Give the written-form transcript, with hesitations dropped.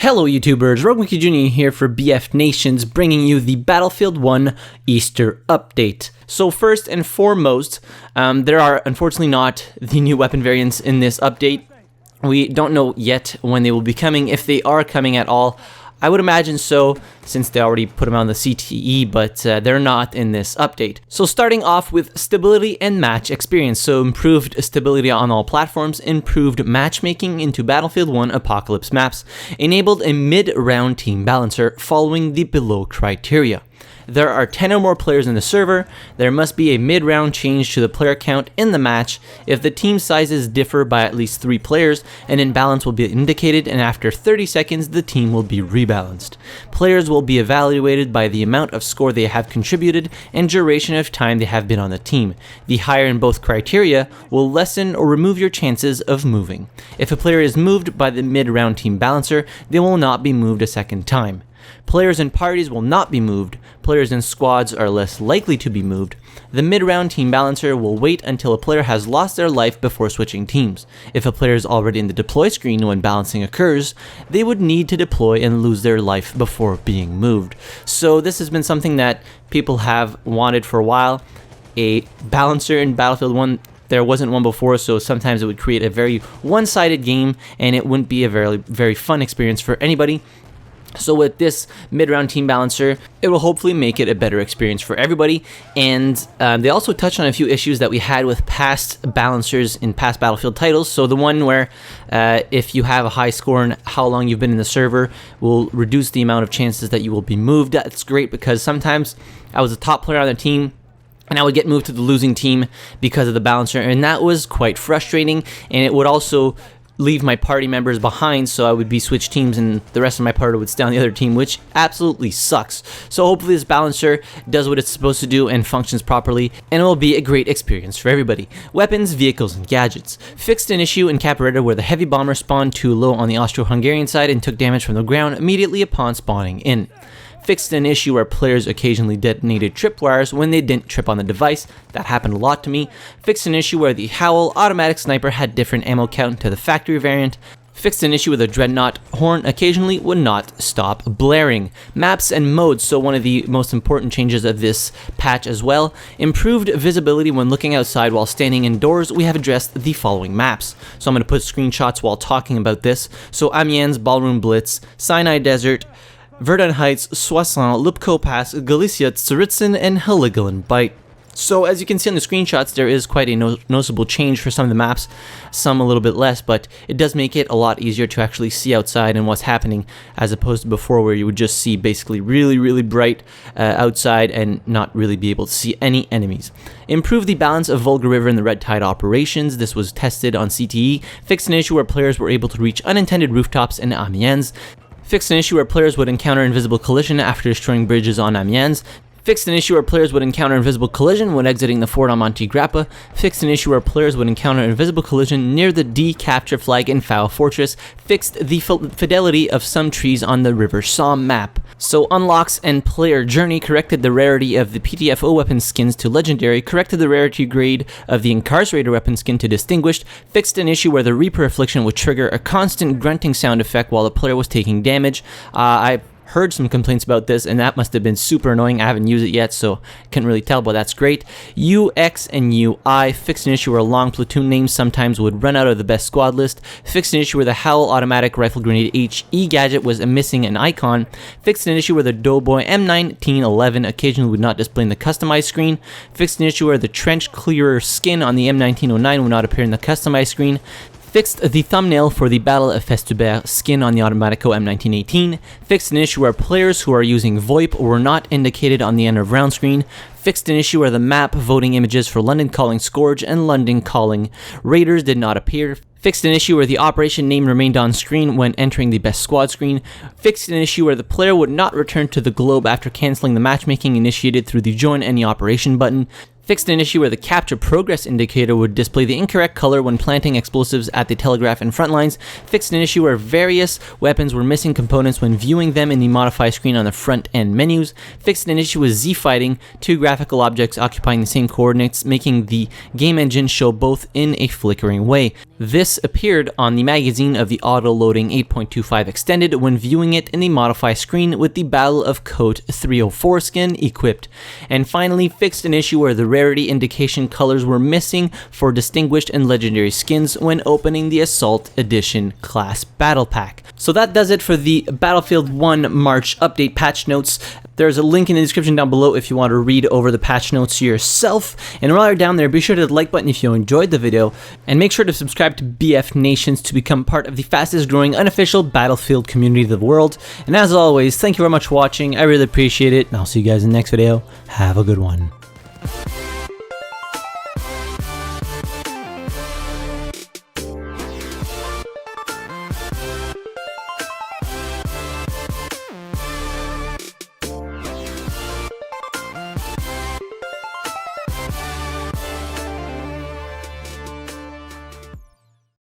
Hello YouTubers, Rogue Jr. here for BFNations, bringing you the Battlefield 1 Easter update. So first and foremost, there are unfortunately not the new weapon variants in this update. We don't know yet when they will be coming, if they are coming at all. I would imagine so, since they already put them on the CTE, but they're not in this update. So starting off with stability and match experience. So improved stability on all platforms, improved matchmaking into Battlefield 1 Apocalypse maps, enabled a mid-round team balancer following the below criteria. There are 10 or more players in the server, there must be a mid-round change to the player count in the match. If the team sizes differ by at least 3 players, an imbalance will be indicated, and after 30 seconds the team will be rebalanced. Players will be evaluated by the amount of score they have contributed and duration of time they have been on the team. The higher in both criteria will lessen or remove your chances of moving. If a player is moved by the mid-round team balancer, they will not be moved a second time. Players in parties will not be moved. Players in squads are less likely to be moved. The mid-round team balancer will wait until a player has lost their life before switching teams. If a player is already in the deploy screen when balancing occurs, they would need to deploy and lose their life before being moved. So this has been something that people have wanted for a while. A balancer in Battlefield 1, there wasn't one before, so sometimes it would create a very one-sided game and it wouldn't be a very fun experience for anybody. So with this mid-round team balancer, it will hopefully make it a better experience for everybody. And they also touched on a few issues that we had with past balancers in past Battlefield titles. So the one where if you have a high score and how long you've been in the server will reduce the amount of chances that you will be moved. That's great because sometimes I was a top player on the team and I would get moved to the losing team because of the balancer, and that was quite frustrating. And it would also leave my party members behind, so I would be switched teams and the rest of my party would stay on the other team, which absolutely sucks. So hopefully this balancer does what it's supposed to do and functions properly, and it will be a great experience for everybody. Weapons, vehicles, and gadgets. Fixed an issue in Capoeira where the heavy bomber spawned too low on the Austro-Hungarian side and took damage from the ground immediately upon spawning in. Fixed an issue where players occasionally detonated tripwires when they didn't trip on the device. That happened a lot to me. Fixed an issue where the Howl automatic sniper had different ammo count to the factory variant. Fixed an issue where the Dreadnought horn occasionally would not stop blaring. Maps and modes, so one of the most important changes of this patch as well. Improved visibility when looking outside while standing indoors. We have addressed the following maps. So I'm going to put screenshots while talking about this. So Amiens, Ballroom Blitz, Sinai Desert, Verdun Heights, Soissons, Lupko Pass, Galicia, Tsaritzin, and Heligoland Bight. So as you can see on the screenshots, there is quite a noticeable change for some of the maps, some a little bit less, but it does make it a lot easier to actually see outside and what's happening, as opposed to before where you would just see basically really bright outside and not really be able to see any enemies. Improve the balance of Volga River and the Red Tide operations. This was tested on CTE. Fixed an issue where players were able to reach unintended rooftops in Amiens. Fixed an issue where players would encounter invisible collision after destroying bridges on Amiens. Fixed an issue where players would encounter invisible collision when exiting the fort on Monte Grappa. Fixed an issue where players would encounter invisible collision near the D capture flag in Foul Fortress. Fixed the fidelity of some trees on the River Somme map. So unlocks and player journey. Corrected the rarity of the PTFO weapon skins to legendary. Corrected the rarity grade of the incarcerator weapon skin to distinguished. Fixed an issue where the Reaper affliction would trigger a constant grunting sound effect while the player was taking damage. I heard some complaints about this, and that must have been super annoying. I haven't used it yet, so couldn't really tell, but that's great. U, X, and UI. Fixed an issue where long platoon names sometimes would run out of the best squad list. Fixed an issue where the Howl automatic rifle grenade HE gadget was missing an icon. Fixed an issue where the Doughboy M1911 occasionally would not display in the customized screen. Fixed an issue where the trench clearer skin on the M1909 would not appear in the customized screen. Fixed the thumbnail for the Battle of Festubert skin on the Automatico M1918. Fixed an issue where players who are using VoIP were not indicated on the end of round screen. Fixed an issue where the map voting images for London Calling Scourge and London Calling Raiders did not appear. Fixed an issue where the operation name remained on screen when entering the best squad screen. Fixed an issue where the player would not return to the globe after cancelling the matchmaking initiated through the Join Any Operation button. Fixed an issue where the capture progress indicator would display the incorrect color when planting explosives at the telegraph and front lines. Fixed an issue where various weapons were missing components when viewing them in the modify screen on the front end menus. Fixed an issue with Z fighting, two graphical objects occupying the same coordinates, making the game engine show both in a flickering way. This appeared on the magazine of the auto-loading 8.25 extended when viewing it in the modify screen with the Battle of Coat 304 skin equipped. And finally, fixed an issue where the rarity indication colors were missing for distinguished and legendary skins when opening the Assault Edition class battle pack. So that does it for the Battlefield 1 March update patch notes. There's a link in the description down below if you want to read over the patch notes yourself. And while you're down there, be sure to hit the like button if you enjoyed the video, and make sure to subscribe to BFNations to become part of the fastest growing unofficial Battlefield community of the world. And as always, thank you very much for watching. I really appreciate it, and I'll see you guys in the next video. Have a good one.